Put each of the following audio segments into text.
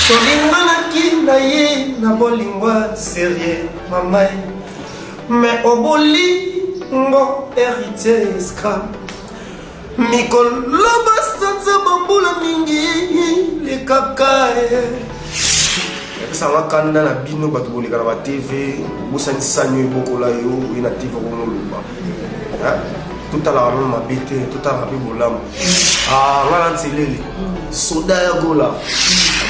Solinganaki na ye na bolingwa sérieux mamai. Mais obolingo héritier scram. Mikolo basanza bambula mingi le kakae. Sanga kanda na bino bato boleka na TV, bosani sanyo bokola yo ina TV ko moluba. Tout à la ma bête, tout à la bolam. Ah, ngala nselele. Soda ya gola.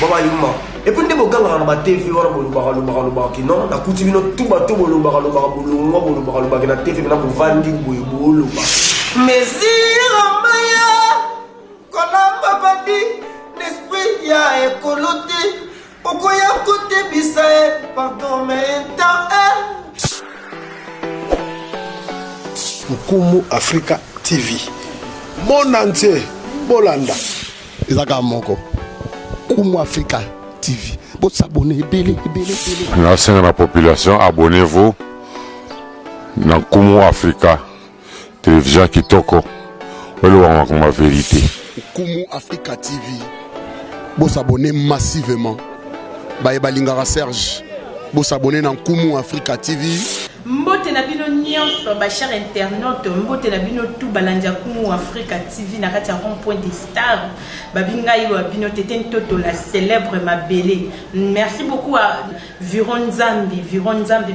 Baba yuma. Et puis ndebo ganga na TV wala boluba ki non, na kuti bino tout bato boluba bolunga na TV na bovandi boluba. Mesira maya. Kolamba badi, l'esprit ya ekolote. Okoya kote bisae, pardon maintenant. Ukumu Africa TV. Mon entier, Bolanda. Ezaka moko. Ukumu Africa TV. Vous s'abonnez, belé. Merci à la population, abonnez-vous. Dans Ukumu Africa Télévision Kitoko. Vous voyez la vérité. Ukumu Africa TV. Vous s'abonnez massivement. Balinga Serge. Vous s'abonnez dans Ukumu Africa TV. Mbote na bino nyonso ba cher internaute, mbote na bino tout balanja Ukumu Africa TV na kati ya rond-point des stars. Babinga yo bino tete toto la célèbre Mabele. Merci beaucoup à Viron Zambi,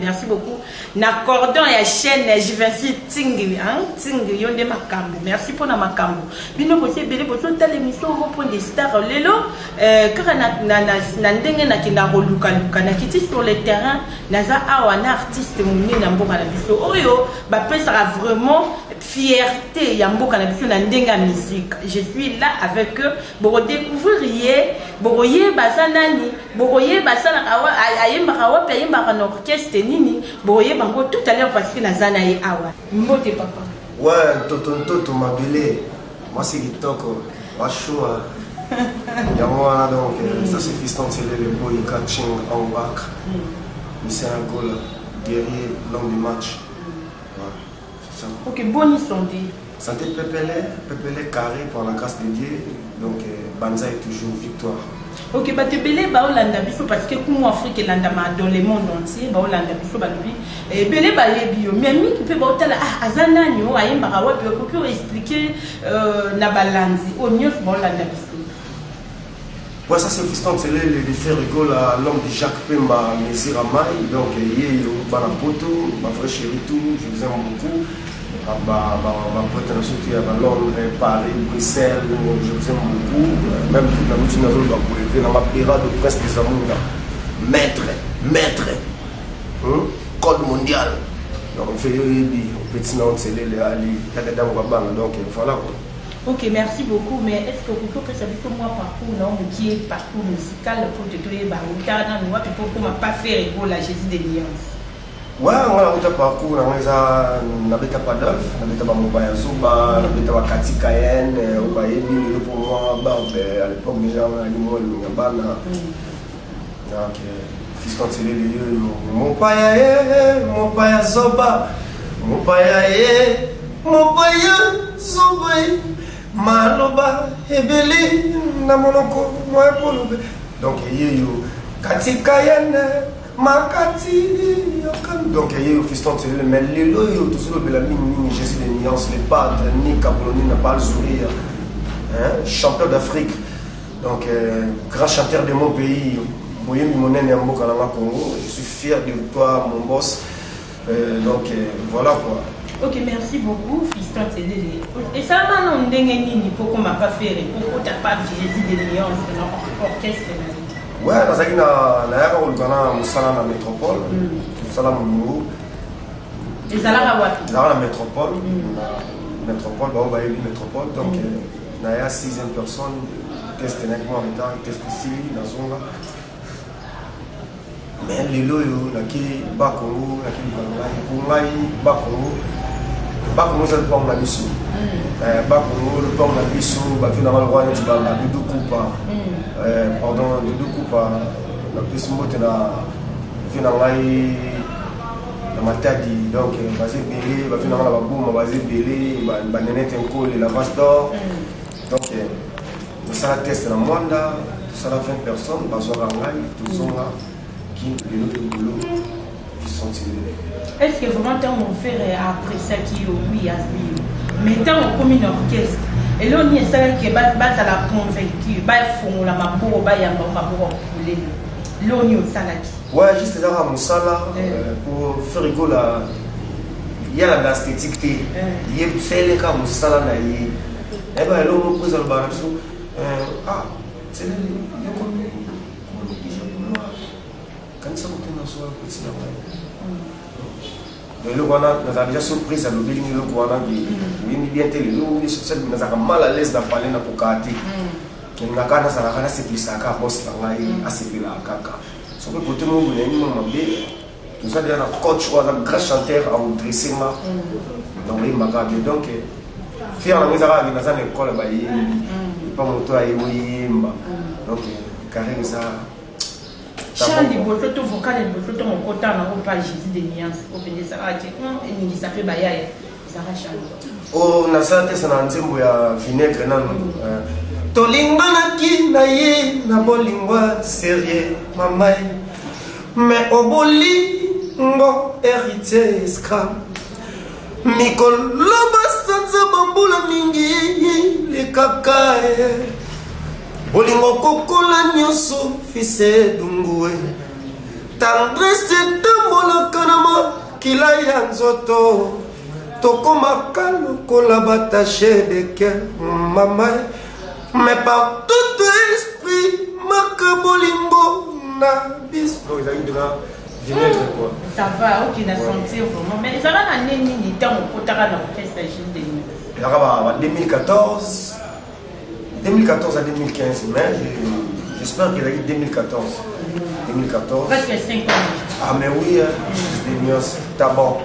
merci beaucoup. Na cordon ya chaîne Jivency Tingi, Tingi yonde makambo. Merci pour na makambo. Bino ko se belé boso tala émission rond-point des stars lelo kaka na ndenge na kinda luka na kiti sur le terrain naza awana artiste muni na mboka na biso oyo ba pesera vraiment fierté ya mboka na biso na ndenga musique. Je suis là avec eux pour découvrir boye bazanani boye basala awa ayemba kawa pe ayemba na orchestre nini boye bango tout à l'heure parce que nazana ye awa mbote papa ouais toto Mabele moi c'est kitoko washua yamwana donc ça c'est fiston c'est le boy catching en back c'est un goal guerrier l'homme du match. Ouais, c'est ça. Ok, bonne santé. Santé Pépélé carré par la grâce de Dieu. Donc Banza est toujours victoire. Ok, bah Pépélé ba Hollanda biso parce que Ukumu Afrique landa ma dans le monde entier ba Hollanda biso ba lui et belé ba lebio mais mi qui peut ba otala azana nyo ayemba ka wapi ko expliquer na balanzi au neuf ba Hollanda biso. Ouais, ça c'est fiston, c'est le fait rigolo à l'homme de Jacques Pemba, Mésir Amai, donc il y a Banapoto, ma vraie chérie tout, je vous aime beaucoup. Ma pote à Londres, Paris, Bruxelles, je vous aime beaucoup. Même toute la multinationale va vous lever dans ma période de presse des amours. Maître, code mondial. Donc on fait un petit nom, c'est les Ali, donc voilà. Ok, merci beaucoup. Mais est-ce que vous pouvez savoir que moi parcours non, qui est parcours musical pour te donner pour ne pas faire la Jésus des Lions? Ouais, on a un parcours, on a pas d'œuf, on a Mobaya Zuba, on a Kati Kayen, on a Ebi, pour moi, à l'époque déjà on a eu moi le Ngabana. Donc, fiston c'est les lieux, Mobaya Zoba, Mobaya Zoba. Maloba ebeli na monoko moi polobe donc yeyo katika yana makati yokan donc yeyo fiston c'est le mais lelo yo tout sur le mini Jésus des nuances les pattes ni Caboloni n'a pas le sourire chanteur d'Afrique donc grand chanteur de mon pays Boyemi Monen et Mboka na Congo je suis fier de toi mon boss donc voilà quoi. Ok, merci beaucoup, fiston Télé. Et ça m'a non déngéni pour qu'on m'a pas fait, pour qu'on t'a pas Jésus des Lions dans l'orchestre. Ouais, dans ça, il y a un musala na métropole, musala Moulou. Et ça l'a rawatou. Dans la métropole, métropole, bah on va élire métropole, donc il y a 6e personne, test avec moi en même temps, test ici, dans son là. Mais les loyaux, là qui bat Congo, là qui Congo, bat Congo. Bakongo c'est le pont na biso. Bakongo le pont na biso, ba finalement le roi tu ba Doudou Koupa. Pardon, Doudou Koupa. La plus mote na finalement na matadi donc basé belé, ba finalement la boum basé belé, ba nenete nkole la vache d'or. Donc ça la test na Mwanda, ça la 20 personnes, tous sont là, qui ont le boulot, qui sont tirés. Est-ce que vraiment mon frère après ça qui est oui à lui? Mais tant on comme une orchestre, et là on y est ça qui va la convaincu, va fond la mabou, va y avoir mabou poulet. Là on y est ça là qui. Ouais, juste là à Moussala pour faire rigoler. Il y a la esthétique, il y a fait les cas Moussala là, et ben là on pose le bar ah c'est le quand ça monte dans ce petit là. Le Rwanda, nous avons déjà surprise à l'obéir le Rwanda qui bien télé, nous sommes mal à l'aise d'en parler dans le karaté. Nous avons c'est plus ça qu'à boss là, assez peu là kaka. Ce que côté nous on est nous avons un coach ou un grand chanteur à dressing là. Donc il m'a gardé donc faire la mise à la dans une école bah il pas moto à yimba. Donc carré ça. Chant du bosoto vocal et bosoto mon côté on parle Jésus des nuances au béni ça va et ni ça peut bailler ça va changer. Oh na santé ça na nzembo ya vinaigre nano. Tolingana ki na ye na bolingwa sérieux mamai mais oboli ngo héritier scram mikolo basanza bambula mingi le kakae bolingo kokola nyonso fise dungue tendresse tambolaka na makila ya nzoto tokomaka lokola batache de cœur mama mais par tout esprit maka bolingo na biso quoi. Ça va, ok, na sentir vraiment. Mais ça va dans les temps au potara dans l'orchestre Jésus des nuances. Il y a 2014 à 2015, mais j'espère qu'il a eu 2014. 2014. Presque 5 ans. Ah mais oui, des nuances, d'abord.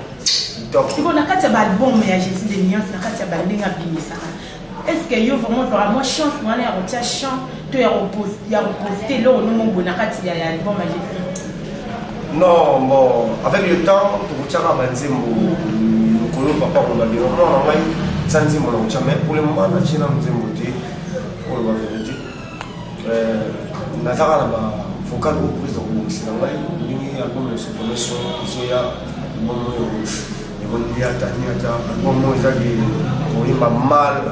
Top. Si on a quatre albums mais Jésus des nuances, on a quatre albums à Bimisa. Est-ce que yo vraiment moi chance moi aller à chant, tu as reposté là au nom mon bonakati il y a album à Jésus. Non, bon, avec le temps, tu vas voir le papa on a dit non, mais pour le moment, on a dit pour la vérité. Nazara n'a vocal au président au Sénégal, il y a album de promotion, il y a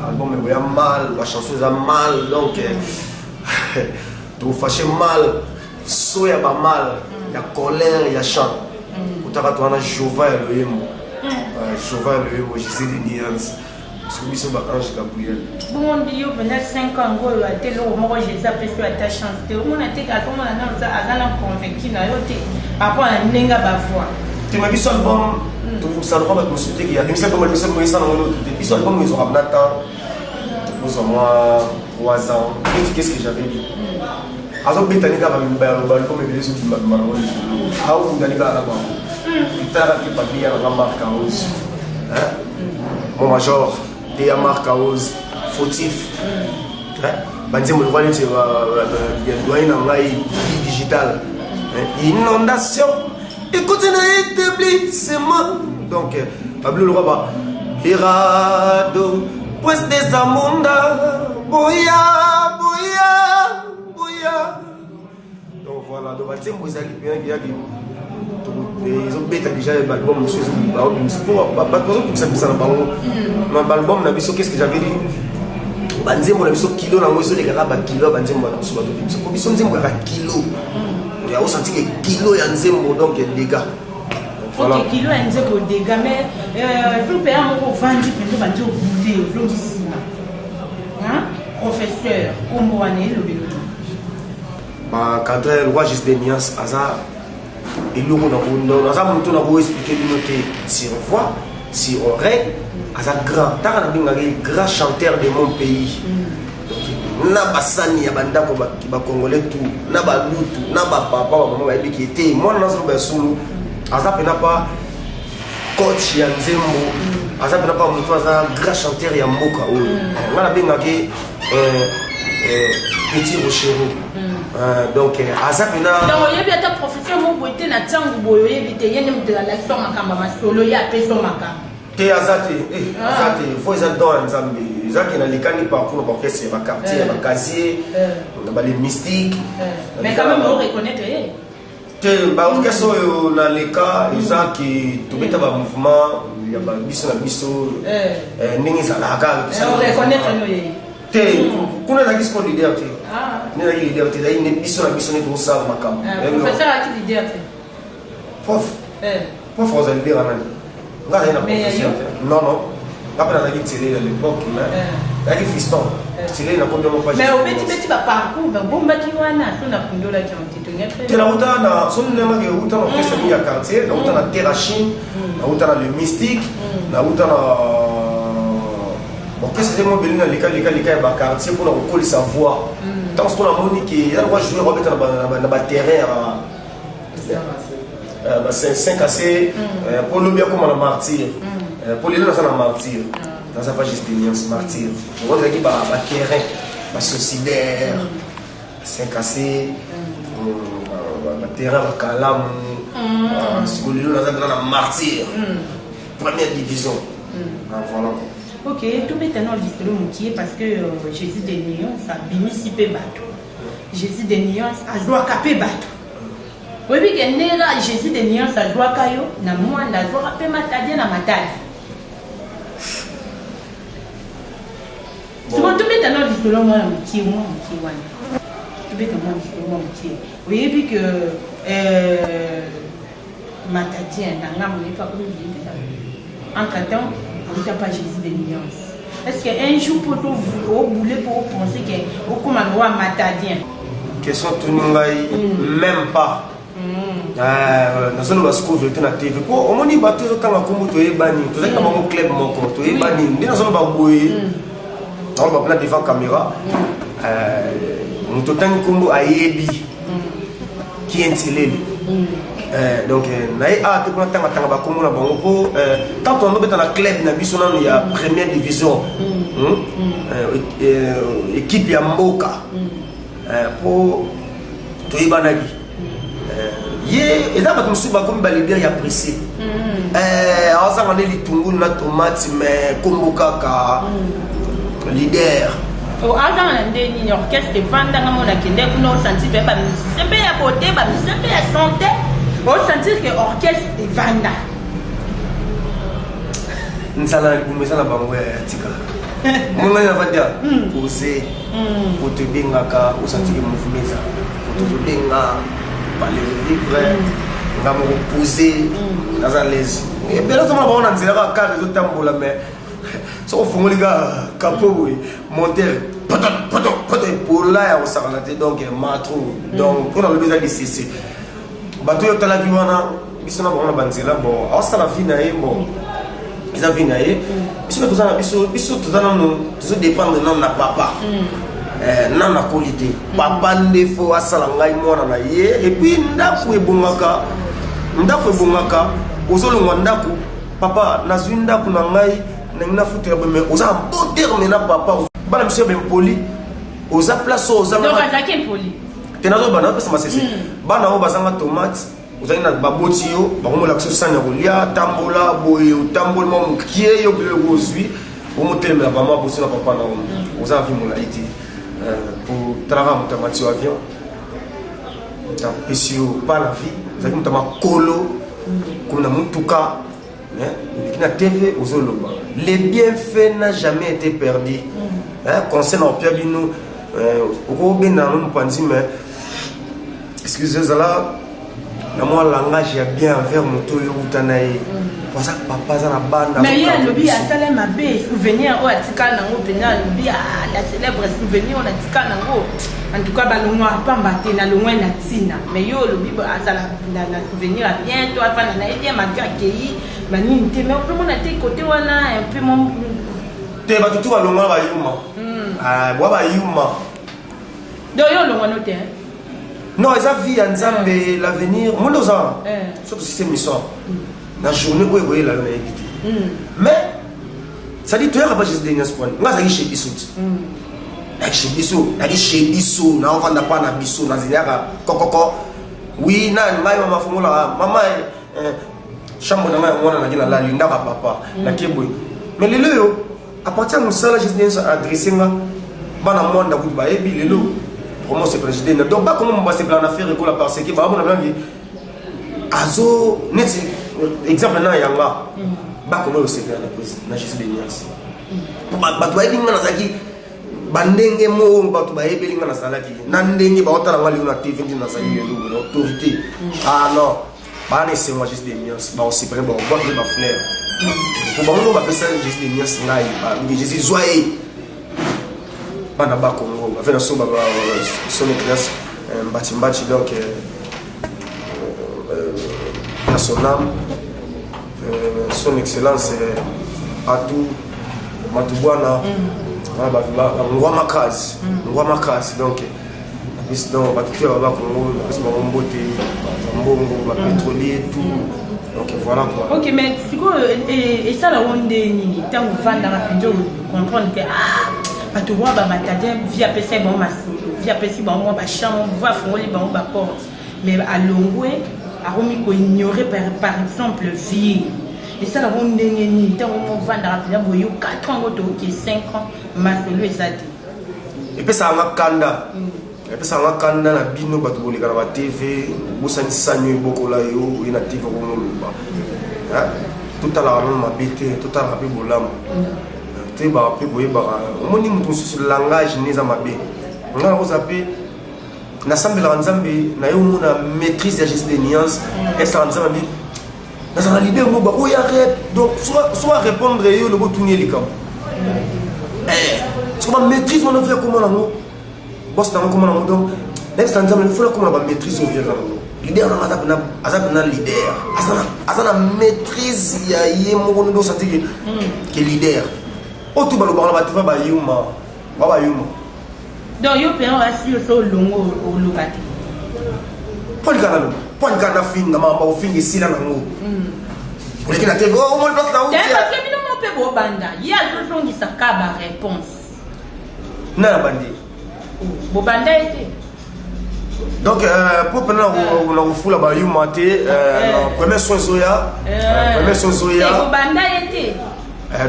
album mal, la chanson est mal, donc tu fâches mal, soya pas mal. Il y a colère, il y a chant. Pour tu as Jova et le Yemo. Jova et le Yemo, Jésus des nuances. Parce que lui, c'est Ange Gabriel. Bon, il y a 5 ans, il y a été là, Jésus a fait ta chance. On a été convaincu, par rapport à Nenga Bavois. Tu m'as dit son album, tu me sens vraiment me souhaiter qu'il y a des albums qui sont dans l'autre. Ils ont album, ils ont ramené temps. Nous avons 3 ans. Qu'est-ce que j'avais dit? Alors, il y a des gens qui ont été les autres mon major, Théa Marcaos, fautif. Digital. Inondation. Écoutez, établissement. Donc, Pablo Leroy, Irado, pues des Amunda, Boya, Boya. Donc voilà, donc ils ont déjà l'album, l'album, qu'est-ce que j'avais dit? Banzemo na biso kilo na ngozo les gars ba kilo banzemo na biso ba biso ko biso nzemo ka kilo il y a aussi que kilo ya nzemo donc les gars voilà OK kilo ya nzemo dégâts mais faut payer mon vendu pendant ba dio boulé au ici hein professeur kombo ané le belo ba cadre le roi juste des nuances aza et nous on a ça mon tour na expliquer nous noter si on voit si on règle aza grand taka na binga grand chanteur de mon pays na basani ya bandako ba congolais tout na ba lutu na ba papa ba maman ba biki était moi na so ba solo aza pena pas coach ya nzembo aza pena pas mutu aza grand chanteur ya mboka o na binga ke petit rochero donc aza pena donc yebi ata professeur mo boité na tangu boyo yebi te yene mutela la forme makamba masolo ya peso makamba te azate azate foi za don nzambe ça qui na likani parcours pour que c'est ma quartier ma casier na les mystiques mais quand même on reconnaître que ba orchestre na leka ça qui tout beta ba mouvement il y a ba biso na biso ndingi za la ka on reconnaître nous te kuna na kisko leader te ne na leader te dai ne biso na biso ne to sa makam professeur a qui leader te prof prof vous allez dire anani nga rien na professeur non après on a dit télé à l'époque là il fiston télé na combien de pages mais au petit ba parcours ba bomba ki wana so na kundola ki on titonya très te la uta na son nema ke uta na pesa ya quartier na uta na terrachine na uta na le mystique na uta na bon qu'est-ce que moi belina lika ba quartier pour na coller sa voix tant ce qu'on a monique il va jouer Robert na ba terrain ba 5 AC pour le bien comme la martyr pour les gens dans un martyr dans sa page d'expérience martyr on va dire bah terrain bah sociétaire 5AC bah terrain bah calam sur les gens dans un martyr première division voilà ok tout maintenant l'histoire moutier parce que Jésus des Néons ça bimisipe bateau Jésus des Néons a doit caper bateau oui oui que nera Jésus des Néons ça doit caillou na moi na doit caper matadi na matadi souvent tout maintenant l'histoire moi moutier wana tout maintenant l'histoire moutier oui puis que matadi na ngam n'est pas comme dit entre temps on n'a pas Jésus des Néons. Est-ce qu'un jour pour vous bouler pour penser que au comment on matadien question tout même pas na solo baskover te na TV ko omoni bato tanga kombo to ebani to zaka bango club moko to ebani ndina solo ba boye on va prendre devant caméra muto tangi kombo ayebi qui enteleli donc nae a te kona tanga ba kombo na bango po tant on obeta na club na biso na ya première division équipe ya mboka po to ebanaki ye eza bato mosusu bakomi balider ya pressé azanga nde litungulu na tomate mais kombo kaka leader azanga na nde nini orchestre evandanga mo nakende kuna osentir mpe bamisise mpe ya bote bamisise mpe ya santé osentir ke orchestre evanda nsala na libumu eza na bango ya tika mongani na vandia pose po tobengaka osentike mouvement eza po tozobenga parler vivre nga mo poser dans à l'aise et bien là ça m'a on nzela ka ka zo tambola mais so fongoli ka kapo monter poto pour là ya osakana te donc matro donc on a le besoin de cesser bato yo tala ki wana bisona ba on banzela bon asa la vie na ye bon ils a vie na ye biso tozana biso tozana no tozo dépendre non na papa nana qualité papa ndefo asala ngai mwana na ye et puis ndako ebongaka ozolongwa ndako papa nazwi ndako na ngai na futere mais oza bon terme na papa bana biso ben poli oza place oza donc attaquer poli tenazo bana pesa masese bana o bazanga tomate ozali na baboti yo bakomola kiso sanya kolia tambola boye otambola mo mukie yo bele kozwi omotelemela bama bosi na papa na o oza vi molaiti pour travailler mon tamati avion ta pesio pas la vie ça comme tama kolo comme na mutuka qui na TV ozoloba les bienfaits n'a jamais été perdu concernant Pierre Bino au bena no mpanzi mais excusez là na moi langage ya bien envers moto yo utanaye parce que papa za na banda mais il y a le bi asala mabe souvenir o atika nango pena le bi la célèbre souvenir on atika nango en tout cas balongwa pamba te na longwa na tina mais yo le bi asala na souvenir bien toi fa na bien maka kei banini te mais on a te côté wana un peu mon te ba tutu balongwa ba yuma bwa ba yuma do yo longwa no te non eza vie ya nzambe l'avenir monde oza surtout si c'est mission na journée boye boye la na ekiti mais ça dit toi pas juste dernier point nga za chez biso na chez biso na on va pas na biso na ziliaka kokoko oui na ngai mama fumula mama chambre na ngai mwana na kina la linda ka papa na keboy mais lelo yo à partir de ça, j'ai adressé bana mwanda kuti bayebi lelo comment se président donc pas comment on va se plan affaire ko la parce que ba bona blangi azo neti exemple na yanga ba comment se plan na Jésus de Nias ba to ayebi ngana zaki bandenge mo ba to bayebi ngana salaki na ndenge ba otala ngali na TV ndi na sali lelo autorité ah non ba ne c'est moi Jésus de Nias ba aussi près ba ba fleur pour ba no ba pesa Jésus de Nias ngai ba Jésus zoye bana ba Congo avec la somba son classe bâti donc à son âme son excellence Atou Matubwana ngwa makazi donc bis donc batukia ba Congo bis ba mbote mbongo ba pétrolier tout donc voilà quoi. OK mais siko et ça la onde ni tango vanda rapide comprendre que tu vois ma tante via PC bon ma via PC bon moi ba chambre va fongoli bon ba porte mais à Longwe a remis ko ignorer par exemple vie et ça la onde ni tant on va dans rapide boyo 4 ans ou 5 ans ma solo ezati et puis ça nga kanda et puis ça nga kanda na bino ba tuboli kana ba TV busani sanyo bokola yo ina TV ko ngoluba hein tout à la ma bête tout à la bi bolam te ba pe boye ba omoni mutu sur langage neza mabe ngala ko zape na sambela nzambe na yo mona maîtrise ya Jésus de Nias et ça nzambe na ça l'idée mo ba o ya rep donc soit répondre yo le botouni likam soit maîtrise mon faire comment nango boss na comment nango donc même ça nzambe il faut comment ba maîtrise au vivre leader na azapna leader azana maîtrise ya yemo ndo satiki que leader otu balo balo batifa ba yuma donc yo pe on asi so longo o lokati pon kana finga mama o finga sila na ngo oleki na tv o mo place na uti parce que bino mo pe bo banda ya zo songi sakaba réponse na bandi bo banda ete donc pour prendre la fula ba yuma te premier soin zoya bo banda ete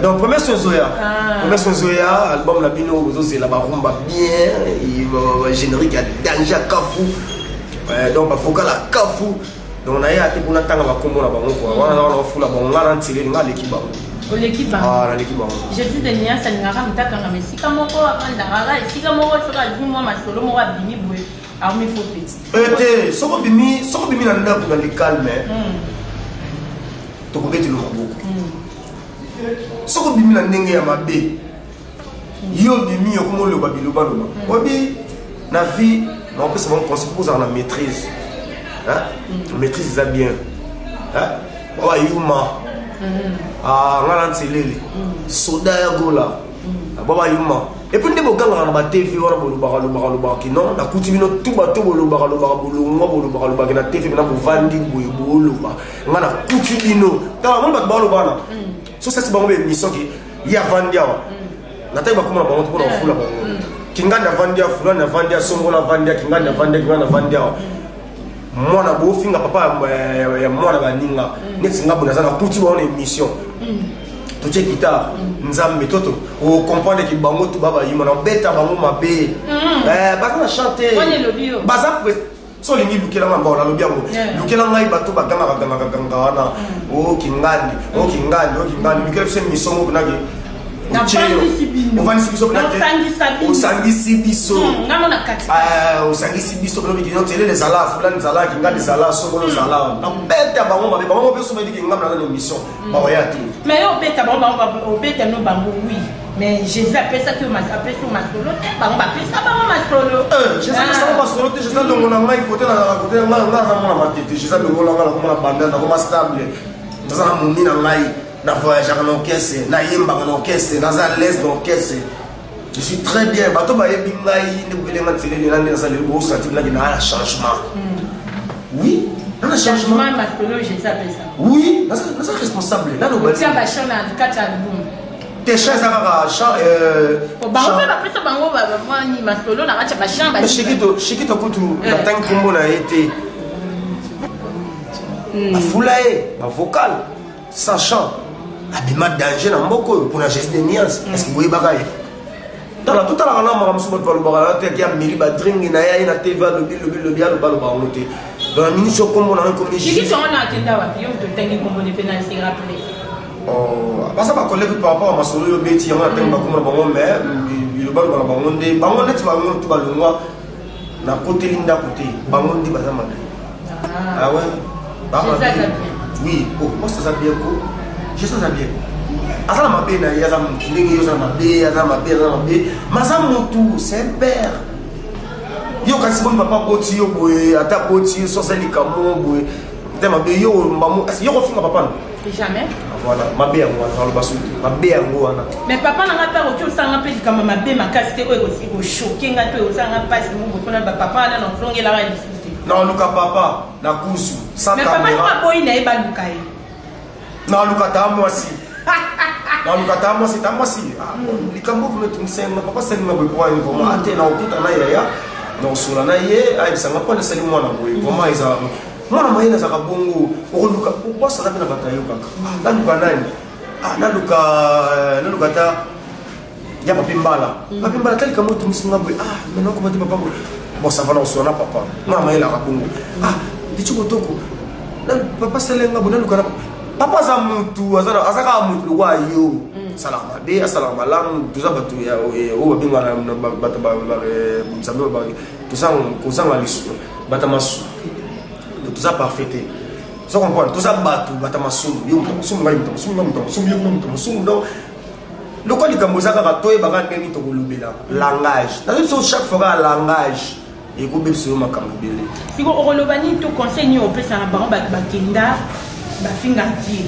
donc premier son Zoya album la bino c'est la barumba bien il générique à danger kafu donc ba foka la kafu donc na ya te pour tanga ba kombo na bango quoi wana na fula ba ngala ntile nga l'équipe na l'équipe Jésus de Nias ça ngara mtaka ngame sika moko akanda ngara sika moko soka zuma masolo moko abini boye armi fo petit soko bimi na ndako na le calme to ko beti lo maboko soko bimi na ndenge ya mabe yo bimi yo komo lo babilo baloba obi na vie na on peut se conseiller pour avoir la maîtrise hein maîtrise ça bien hein wa yuma ngala ntelele soda ya gola baba yuma et puis ndebo ganga na ba TV wala boloba ki non na kutimino tout bato boloba na TV na bovandi boloba ngana kutimino ta mo bato boloba na so ça c'est bon émission qui ya vandia na tayi bakoma na bango pour na fula bango kinganda vandia fula na vandia songo na vandia kinganda vandia mwana bo finga papa ya mwana baninga neti ngabo na zana kuti ba émission to che guitare nzambe toto o comprendre ki bango tu baba yima na beta bango mabe ba na chanter baza so lingi lukela ngamba na lobi yango lukela ngai bato baganga wana o kingandi lukela se misomo na ki osangisi biso lobi ki tele les ala fulani zala kingandi zala sokolo zala na beta bango mabe bango beso medi ki ngamba na émission ba oyati mais yo beta bango beta no bango oui mais Jésus appelle ça que appelle ça masolo bango appelle ça bango masolo Jésus appelle ça masolo Jésus longo na ngai côté na na matete Jésus longo na ngai comme na banda na comme stable dans na mumi na ngai na voyage na orchestre na yemba na orchestre na za les d'orchestre je suis très bien bato ba yebi ngai ne bele matele na ndena sa le bo senti na na changement oui na changement masolo Jésus appelle ça oui na ça responsable là no ba tiens ba chona en quatre albums tes chers à chant bango ba pesa bango ba ni masolo na kacha ba chamba shikito kutu na tank kombo na été afulae ba vocal ça chant abima danger na mboko pour la gestion des nuances est-ce que vous voyez bagaille dans la toute la rana mara musuba to balobaka na te ya mili ba drink na ya ina TV le bien le balo ba ngote dans la minute comme on a comme qui sont en attendant wa yo to tengi kombo ne pena se rappeler oh basa ba collègue par rapport à masolo yo beti on a tengi ba kombo bango mais le balo ba bango nde bango net ba ngoto to balongwa na côté linda côté bango ndi baza mabe ah ouais bah oui oh moi ça bien ko je ça bien azala mabe na yaza mutu ndenge yo za mabe azala mabe maza mutu c'est un père yo kasi bon papa boti yo boye ata boti so sali kamo boye te mabe yo mamu yo ko finga papa jamais voilà mabe yango wana lo basu mabe yango wana mais papa na ngata ko sanga pe kama mabe makasi te ko ko choquer ngato yo sanga passe mo bona ba papa na flongela ba discuter non luka papa na kusu sans caméra mais papa ko ina e ba luka e non luka ta moi si non luka ta moi si likambo ko metu nsenga papa sali na boy kwa ngo ma ate na okuta na yaya non sula na ye ai sanga kwa sali mwana boy vraiment isa mwana maina za kabongo okoluka bossa na bina batayo kaka na luka nani na luka ta ya papimbala tali kamo tu msinga boy maintenant comment tu papa bon ça va na sona papa mwana maina kabongo dichuko toko na papa selenga bona luka papa za mutu azaka mutu wa yo salama be assalamu alaykum tuza batu ya o babinga na batu ba msambe ba kusanga lisu batamasu tuza parfaité so comprendre tuza batu batamasu yo musumu ngai musumu donc le quoi likambo zaka ka toye baka ndeni to kolobela langage na so chaque fois langage et ko bepso makambo bele siko okolobani to conseil ni opesa na bango bakenda bafinga tie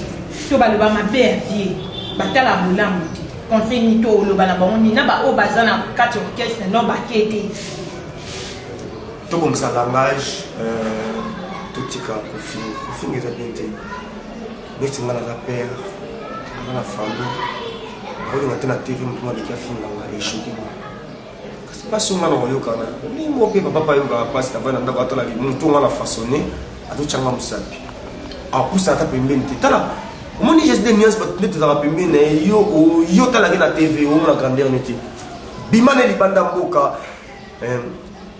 to baloba mabe tie batala mulamu ti conseil ni to oloba na bango ni na ba o bazana kati orchestre no bakete to bon ça langage tout tika kofinga eza bien te neti nga naza père nga na famille olinga te na tv motu maleki afinganga eshoki kasi mpasi nga na oyokana nimo mpe papa yoka mpasi tavai na ndako atala motu nga na façonné atotyanga mosapi apusa ata pembeni te tala omoni geste de nuance bato nde tozalaka pembeni yo talaki na tv omona grandeur neti bima ne libanda mboka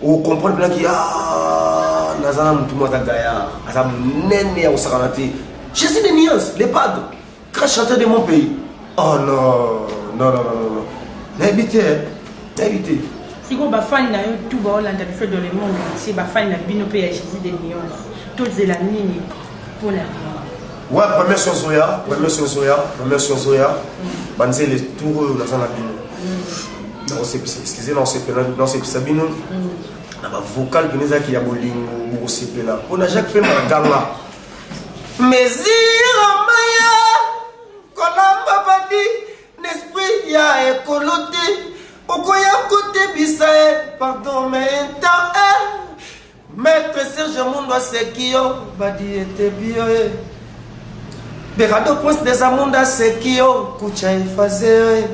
ocomprendre penaki naza na motu mo aza gaya aza monene ya kosakana te geste de nuance les padres grand chanteur de mon pays oh non nayebi te siko bafani na yo tu baolanda biso dans le monde entier bafani na bino mpe ya jésus de nuance tozela nini pour la ouais première chose oya banze les tours oyo naza na bino naosepela bino na bavocal pene ezalaki ya bolingo bokosepela mpona jacques mpe maganga mesire maya kolamba badi n'esprit ya ekolo te okoya kotebisa ye pardon maintenant maître serge mundo aseki yo badi etebi yo ye berado prince des amonde aseki yo kucha efaze yo ye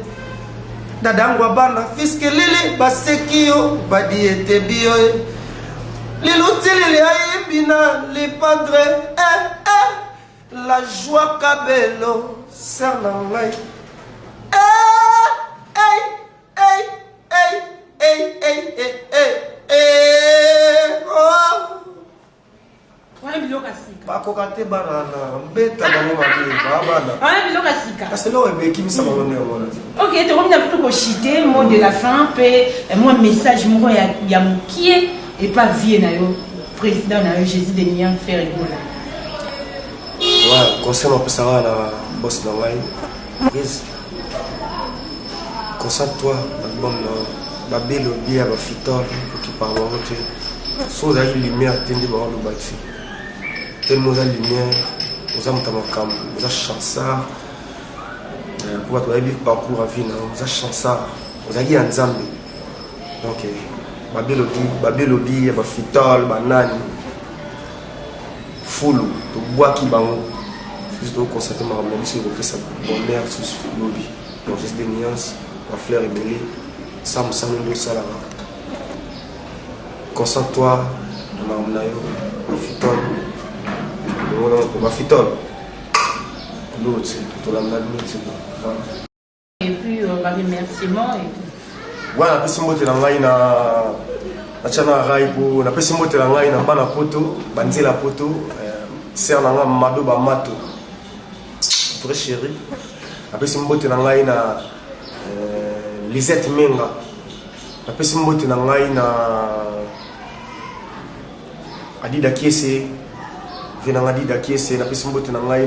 dadangwa bana fiske lili baseki yo badi etebi yo ye lilutilili ayebi na lipadre la joie kabelo ser na ngai bakoka te bana na mbeta bango mabana kasi lelo ebekimisa bango nde yango ok tokomi na plutôt kochite mot de la fin mpe mwa message moko ya mokie epa vie na yo président na yo jésus de nian fer egola conseil mopesaka na boss na ngai prise concentre-toi album na babelobi ya bafitole okipa bango te so ozalaki lumière te nde bango loba te tellement oza lumière oza moto ya makambo oza chansard po bato bayebi parcours a vie na yo oza chansard ozalaki ya nzambe donc babelobi ya bafitole banani fulu tobwaki bango juste tokonstate makambo na biso ekopesa bonheur susu lobi donc juste des nuances bafleur ebele sa mosano nde osalaka concentre-toi na makambo na yo bafitole bafitole l'autre, tout l'autre. Et puis, remerciement et tout. Ouais, on a pu se montrer dans la chana raipo, on a pu se montrer dans la bana poto, banzi la poto, serre dans la mado bamato, très chéri. On a pu se montrer dans la Lisette Menga, on a pu se montrer dans la Adida Kiese, venant Adida Kiese, on a pu se montrer dans la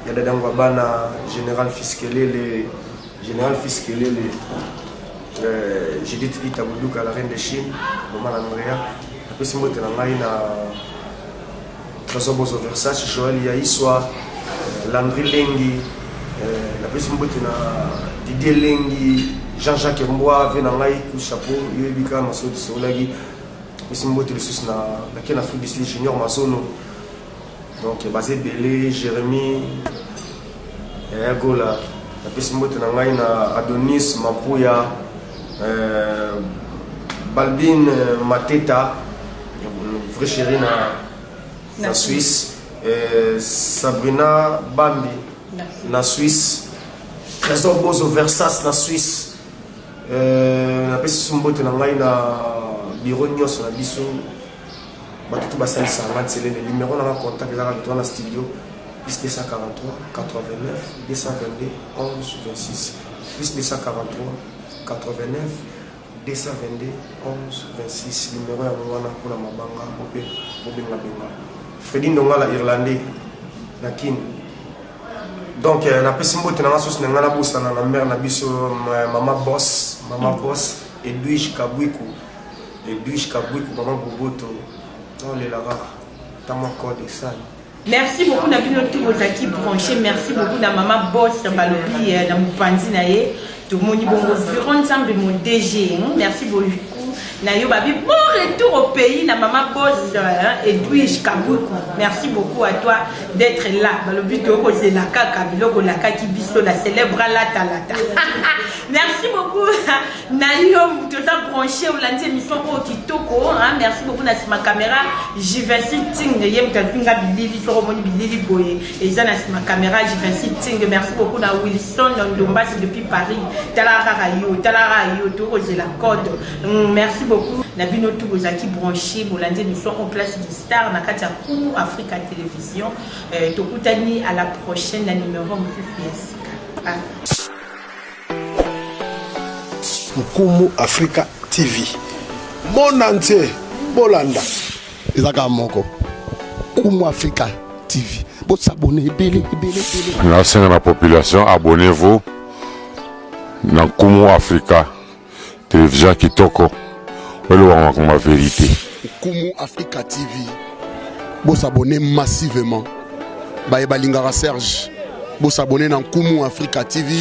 Yadadangwa bana général Fiskelele, Judith Itaboudouka, la reine de Chine, Maman Andrea. Après, c'est moi qui ai Trésor Bozo Versace, Joël Yaïswa, Landry Lengi, après, c'est moi qui ai Didier Lengi, Jean-Jacques Mboa, Venangaï, tout chapeau, Yébika, Masso de Solagi. Après, c'est moi qui ai Afrique du Sud, Junior Mazono. Donc, basé Belé, Jérémy, Gola. Après, c'est moi qui ai Adonis, Mampouya. Balbine Mateta, vraie chérie na Suisse, Sabrina Bambi na Suisse, Trésor Bozo Versace na Suisse, na pesi sumbote na ngai na bureau nyos na biso batutu basali sanga tsele le numéro na contact ezaka vitwa na studio plus 243 89 222 11 26 plus 243 89 222 11 26 numéro ya mwana kuna mabanga bobenga benga Fredi Ndongala irlandais na kin donc na pesi mbote na ngaso na ngana busana na mère na biso mama boss Edwige Kabwiku mama Boboto dans les lara tama code ça. Merci beaucoup na bino tous vos acquis branchés, merci beaucoup na maman boss balobi na mupandi na ye. Tout le monde bon ensemble mon DG. Merci beaucoup. Nayo babi bon retour au pays na maman boss Edwige Kaboukou. Merci beaucoup à toi d'être là. Le but de c'est la kaka biloko la kaki biso la célèbre la talata. Merci beaucoup. Nayo tout ça branché au lundi émission au kitoko. Merci beaucoup na ma caméra. J'y vais sitting yem tafinga bilili sur moni bilili boye. Et ça na ma caméra j'y vais sitting. Merci beaucoup na Wilson Ndombas depuis Paris. Talarayo tout c'est la code. Merci beaucoup. Nabino tous vos acquis branchés, vous lundi nous sommes en place du star, Nakatia Kumu Africa Télévision. Tokutani à la prochaine, la numéro Kumu Africa TV. Mon entier, Bolanda. Ezaka moko. Kumu Africa TV. Vous s'abonnez, Merci à la population, abonnez-vous dans Kumu Africa Télévision Kitoko. Ma vérité. Kumu Africa TV. Vous s'abonnez massivement. Baye Balingara Serge. Vous s'abonnez dans Kumu Africa TV.